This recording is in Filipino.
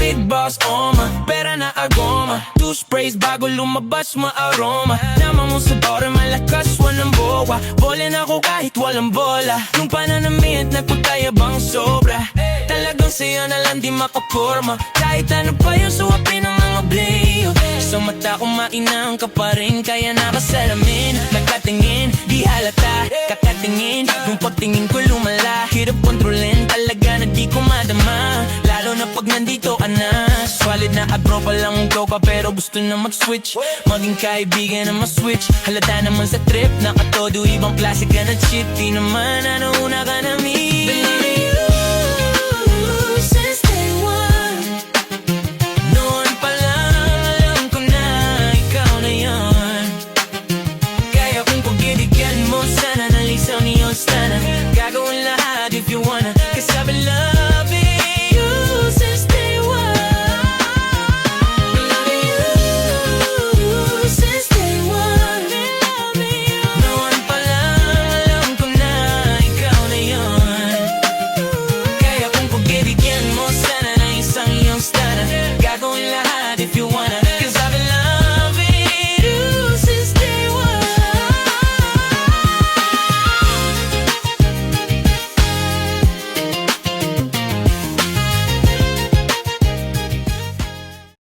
Big boss, oma, pera na agoma. Two sprays bago lumabas ma-aroma. Nama mo sa bore, malakas, walang bowa. Bole na ako kahit walang bola. Nung pananamit, nagpagkayabang sobra. Talagang siya na lang di makaporma. Kahit ano pa yung suwapin ng mga bliyo. Sa mata ko mainang ka pa rin. Kaya nakasalamin, nagkatingin, di halata. Kakatingin, nung pagtingin ko lumala. Hirap kontrolin, talaga na di ko madama. Lalo na pag nandito ka na. Solid na abro pa lang ka pero gusto na mag-switch. Maging kaibigan na ma-switch. Halata naman sa trip, nakatodo ibang klase ka na shit. Di naman ano una ka na mi.